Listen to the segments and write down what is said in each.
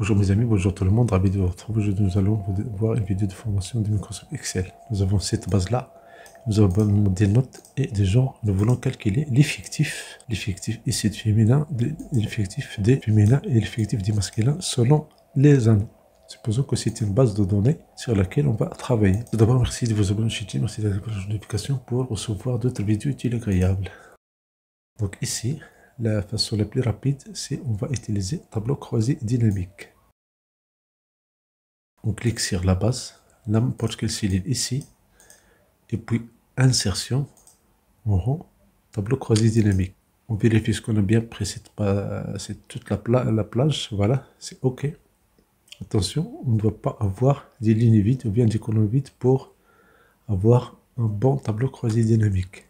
Bonjour mes amis, bonjour tout le monde, ravi de vous retrouver. Aujourd'hui, nous allons voir une vidéo de formation de Microsoft Excel. Nous avons cette base-là, nous avons des notes et des genres. Nous voulons calculer l'effectif ici de féminin, l'effectif des féminins et l'effectif des masculins selon les années. Supposons que c'est une base de données sur laquelle on va travailler. Tout d'abord, merci de vous abonner au channel, merci d'activer la notification pour recevoir d'autres vidéos utiles et agréables. Donc ici, la façon la plus rapide, c'est on va utiliser tableau croisé dynamique. On clique sur la base, n'importe quelle cellule ici, et puis insertion, en haut, tableau croisé dynamique. On vérifie ce qu'on a bien pris, c'est toute la plage, voilà, c'est OK. Attention, on ne doit pas avoir des lignes vides ou bien des colonnes vides pour avoir un bon tableau croisé dynamique.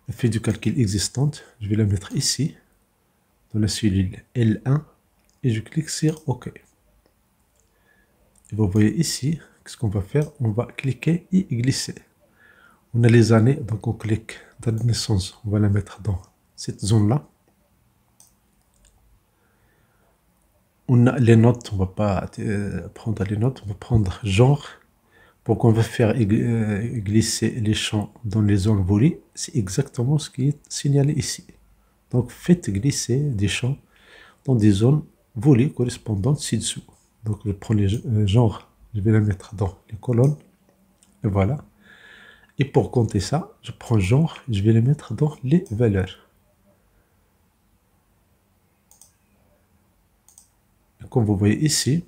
La feuille de calcul existante, je vais la mettre ici, dans la cellule L1, et je clique sur OK. Et vous voyez ici, qu'est-ce qu'on va faire? On va cliquer et glisser. On a les années, donc on clique date de naissance, on va la mettre dans cette zone-là. On a les notes, on ne va pas prendre les notes, on va prendre genre. Pour qu'on va faire glisser les champs dans les zones volées, c'est exactement ce qui est signalé ici. Donc faites glisser des champs dans des zones volées correspondantes ci-dessous. Donc je prends les genres, je vais la mettre dans les colonnes, et voilà. Et pour compter ça, je prends genre, je vais les mettre dans les valeurs. Et comme vous voyez ici,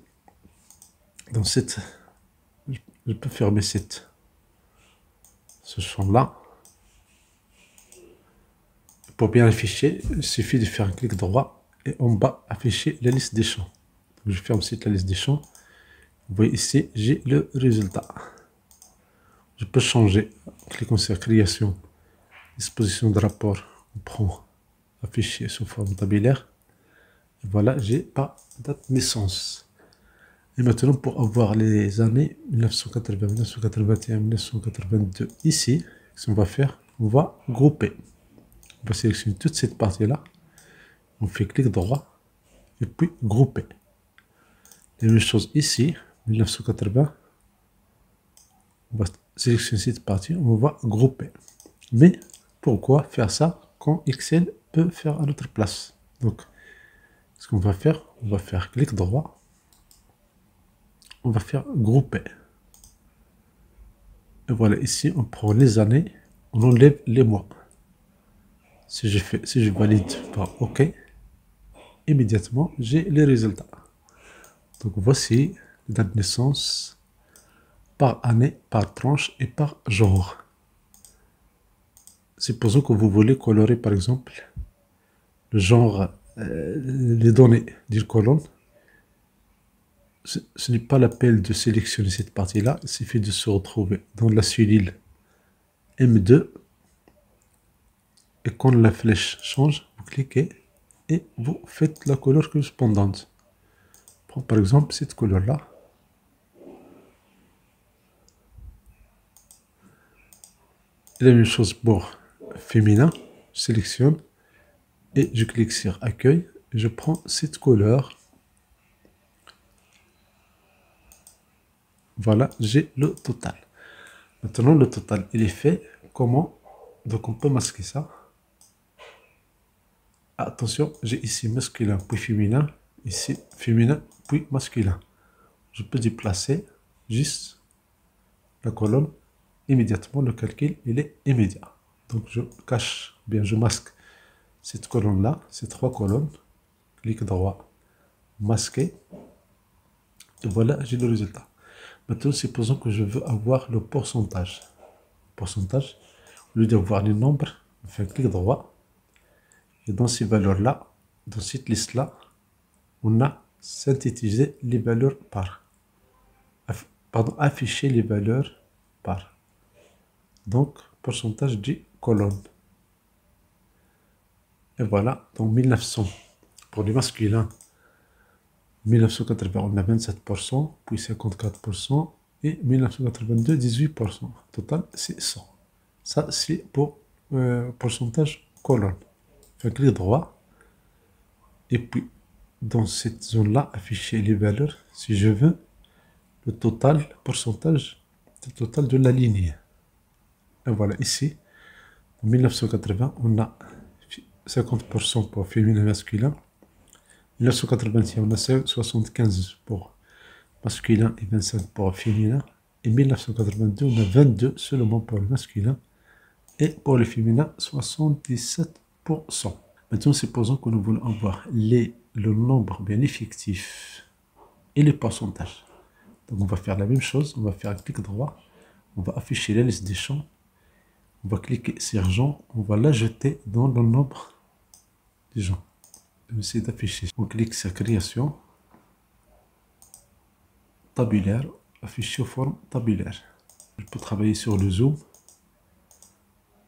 dans cette, je peux fermer ce champ-là. Pour bien afficher, il suffit de faire un clic droit et en bas, afficher la liste des champs. Donc, je ferme ensuite la liste des champs. Vous voyez ici, j'ai le résultat. Je peux changer, en cliquant sur création, disposition de rapport, on prend afficher sous forme tabulaire. Et voilà, j'ai pas date de naissance. Et maintenant, pour avoir les années 1980, 1981, 1982 ici, ce qu'on va faire, on va grouper. On va sélectionner toute cette partie-là. On fait clic droit et puis grouper. La même chose ici, 1980. On va sélectionner cette partie, on va grouper. Mais pourquoi faire ça quand Excel peut faire à notre place? Donc, ce qu'on va faire, on va faire clic droit. On va faire grouper. Et voilà, ici, on prend les années, on enlève les mois. Si je valide par OK, immédiatement, j'ai les résultats. Donc, voici la date de naissance par année, par tranche et par genre. Supposons que vous voulez colorer, par exemple, le genre, les données d'une colonne. Ce n'est pas l'appel de sélectionner cette partie-là, il suffit de se retrouver dans la cellule M2. Et quand la flèche change, vous cliquez et vous faites la couleur correspondante. Prends par exemple cette couleur-là. Et la même chose pour féminin. Je sélectionne et je clique sur accueil. Et je prends cette couleur. Voilà, j'ai le total. Maintenant, le total, il est fait. Comment? Donc, on peut masquer ça. Attention, j'ai ici masculin puis féminin. Ici, féminin puis masculin. Je peux déplacer juste la colonne. Immédiatement, le calcul, il est immédiat. Donc, je cache, bien, je masque cette colonne-là, ces trois colonnes. Clic droit, masquer. Et voilà, j'ai le résultat. Maintenant, supposons que je veux avoir le pourcentage. Pourcentage, au lieu d'avoir les nombres, on fait un clic droit. Et dans ces valeurs-là, dans cette liste-là, on a synthétisé les valeurs par. Pardon, affiché les valeurs par. Donc, pourcentage des colonnes. Et voilà, donc 1900 pour les masculins. 1980, on a 27%, puis 54%, et 1982, 18%. Total, c'est 100. Ça, c'est pour pourcentage colonne. Fait clic droit, et puis dans cette zone-là, afficher les valeurs si je veux le total, le pourcentage total de la ligne. Et voilà, ici, en 1980, on a 50% pour féminin et masculin. 1981, on a 75 pour masculin et 25 pour féminin. Et 1982, on a 22 seulement pour le masculin. Et pour le féminin, 77%. Maintenant, supposons que nous voulons avoir le nombre bien effectif et le pourcentage. Donc, on va faire la même chose. On va faire un clic droit. On va afficher la liste des champs. On va cliquer sur Jean. On va l'ajouter dans le nombre des gens. Je vais essayer d'afficher. On clique sur création. Tabulaire. Afficher aux formes tabulaires. Je peux travailler sur le zoom.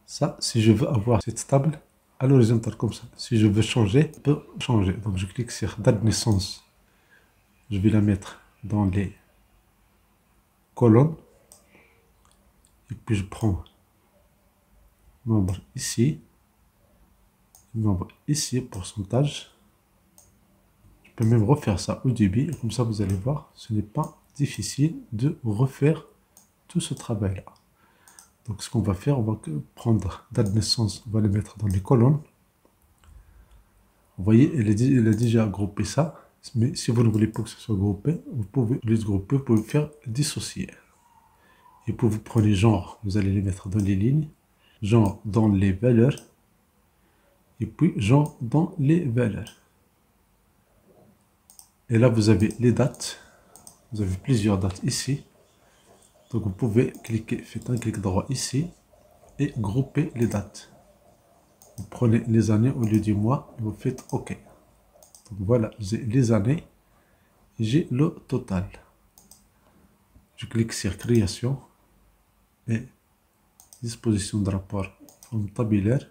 Ça, si je veux avoir cette table à l'horizontale comme ça. Si je veux changer, je peux changer. Donc, je clique sur date de naissance. Je vais la mettre dans les colonnes. Et puis, je prends nombre ici. Nombre ici, pourcentage. Je peux même refaire ça au début. Comme ça, vous allez voir, ce n'est pas difficile de refaire tout ce travail-là. Donc, ce qu'on va faire, on va prendre date de naissance, on va le mettre dans les colonnes. Vous voyez, elle a déjà groupé ça. Mais si vous ne voulez pas que ce soit groupé, vous pouvez les grouper, vous pouvez faire dissocier. Et puis vous prenez genre, vous allez les mettre dans les lignes, genre dans les valeurs, et puis genre dans les valeurs. Et là, vous avez les dates. Vous avez plusieurs dates ici. Donc vous pouvez cliquer, faites un clic droit ici et grouper les dates. Vous prenez les années au lieu du mois et vous faites OK. Donc voilà, j'ai les années et j'ai le total. Je clique sur création et disposition de rapport forme tabulaire.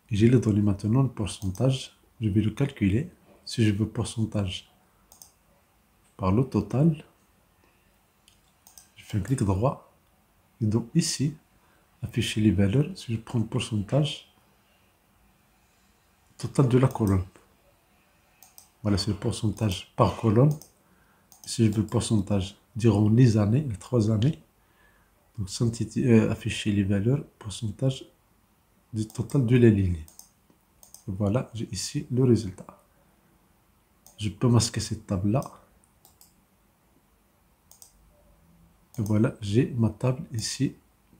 Et j'ai le donné maintenant le pourcentage. Je vais le calculer. Si je veux pourcentage par le total, je fais un clic droit. Et donc ici, afficher les valeurs. Si je prends le pourcentage total de la colonne. Voilà, c'est le pourcentage par colonne. Si je veux le pourcentage durant les années, les 3 années, donc afficher les valeurs, pourcentage du total de la ligne. Et voilà, j'ai ici le résultat. Je peux masquer cette table-là. Et voilà, j'ai ma table ici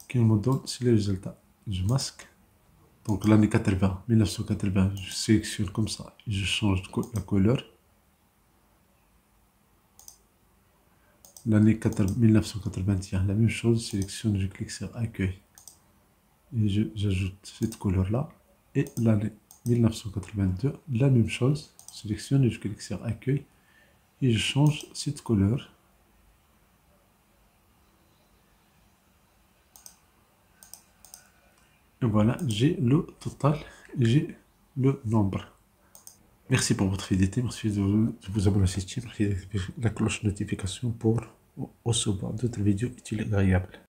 qui me donne les résultats. Je masque. Donc l'année 80, 1980, je sélectionne comme ça. Et je change la couleur. L'année 1981, la même chose. Je sélectionne, je clique sur accueil. Et j'ajoute cette couleur-là. Et l'année 1982, la même chose. Je sélectionne et je clique sur accueil. Et je change cette couleur. Et voilà, j'ai le total, j'ai le nombre. Merci pour votre fidélité, merci de vous abonner à cette chaîne, merci d'activer la cloche de notification pour recevoir d'autres vidéos utiles et agréables.